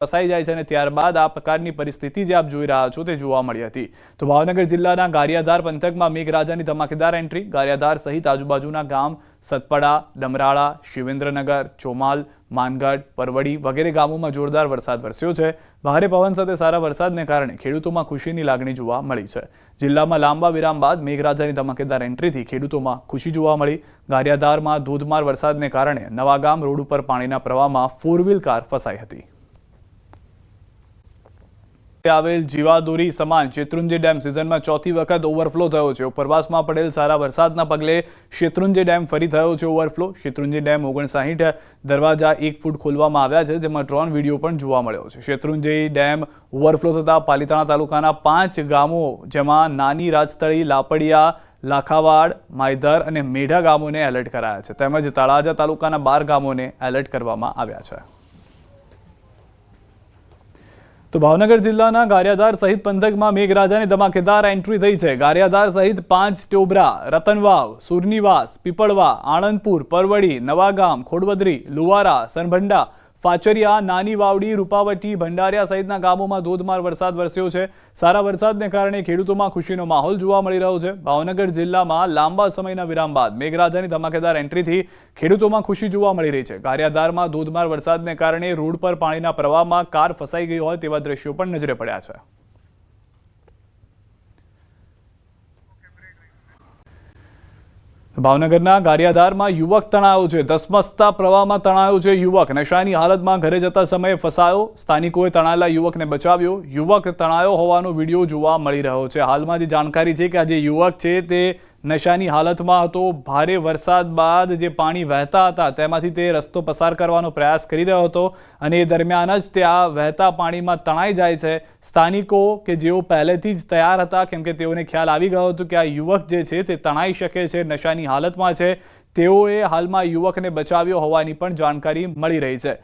ફસાઈ જાય છે અને ત્યારબાદ આ પ્રકારની પરિસ્થિતિ જે આપ જોઈ રહ્યા છો તે જોવા મળી હતી। તો ભાવનગર જિલ્લાના ગારિયાધાર પંથકમાં મેઘરાજાની ધમાકેદાર એન્ટ્રી। ગારિયાધાર સહિત આજુબાજુના ગામ સતપડા, ડમરાળા, શિવેન્દ્રનગર, ચોમાલ, માનગઢ, પરવડી વગેરે ગામોમાં જોરદાર વરસાદ વરસ્યો છે। ભારે પવન સાથે સારા વરસાદને કારણે ખેડૂતોમાં ખુશીની લાગણી જોવા મળી છે। જિલ્લામાં લાંબા વિરામ બાદ મેઘરાજાની ધમાકેદાર એન્ટ્રીથી ખેડૂતોમાં ખુશી જોવા મળી। ગારિયાધારમાં ધોધમાર વરસાદને કારણે નવાગામ રોડ ઉપર પાણીના પ્રવાહમાં 4 વ્હીલ કાર ફસાઈ હતી। આવેલ જીવાદોરી સમાન શેત્રુંજી ડેમ સિઝનમાં ચોથી વખત ઓવરફ્લો થયો છે। ઉપરવાસમાં પડેલ સારા વરસાદના પગલે શેત્રુંજી ડેમ ફરી થયો છે ઓવરફ્લો। શેત્રુંજી ડેમ 59 દરવાજા 1 ફૂટ ખોલવામાં આવ્યા છે, જેમાં ડ્રોન વિડીયો પણ જોવા મળ્યો છે। શેત્રુંજી ડેમ ઓવરફ્લો થતા પાલિતાણા તાલુકાના 5 ગામો જેમાં નાની રાજતળી, લાપડિયા, લાખાવાડ, માયધર અને મેઢા ગામોને એલર્ટ કરાયા છે, તેમજ તળાજા તાલુકાના 12 ગામોને એલર્ટ કરવામાં આવ્યા છે। તો ભાવનગર જિલ્લાના ગારિયાધાર સહિત પંથકમાં મેઘરાજાની ધમાકેદાર એન્ટ્રી થઈ છે। ગારિયાધાર સહિત 5 ટોબરા, રતનવાવ, સુરનીવાસ, પીપળવા, આણંદપુર, પરવડી, નવાગામ, ખોડવદરી, લુવારા, સરભંડા, ફાચરિયા, નાની વાવડી, રૂપાવટી, ભંડારિયા સહિતના ગામોમાં ધોધમાર વરસાદ વરસ્યો છે। સારા વરસાદને કારણે ખેડૂતોમાં ખુશીનો માહોલ જોવા મળી રહ્યો છે। ભાવનગર જિલ્લામાં લાંબા સમયના વિરામ બાદ મેઘરાજાની ધમાકેદાર એન્ટ્રીથી ખેડૂતોમાં ખુશી જોવા મળી રહી છે। ગારિયાધારમાં ધોધમાર વરસાદને કારણે રોડ પર પાણીના પ્રવાહમાં કાર ફસાઈ ગઈ હોય તેવા દ્રશ્યો પણ નજરે પડ્યા છે। ભાવનગરના ગારિયાધારમાં યુવક તણાયો છે। ધસમસતા પ્રવાહમાં તણાયો છે યુવક। નશાની હાલતમાં ઘરે જતા સમયે ફસાયો। સ્થાનિકોએ તણાયેલા યુવકને બચાવ્યો। યુવક તણાયો હોવાનો વિડીયો જોવા મળી રહ્યો છે। હાલમાં જે જાણકારી છે કે આ જે યુવક છે તે નશાની હાલતમાં હતો। ભારે વરસાદ બાદ જે પાણી વહેતા હતા તેમાંથી તે રસ્તો પસાર કરવાનો પ્રયાસ કરી રહ્યો હતો અને એ દરમિયાન જ તે આ વહેતા પાણીમાં તણાઈ જાય છે। સ્થાનિકો કે જેઓ પહેલેથી જ તૈયાર હતા, કેમ કે તેઓને ખ્યાલ આવી ગયો હતો કે આ યુવક જે છે તે તણાઈ શકે છે, નશાની હાલતમાં છે, તેઓએ હાલમાં યુવકને બચાવ્યો હોવાની પણ જાણકારી મળી રહી છે।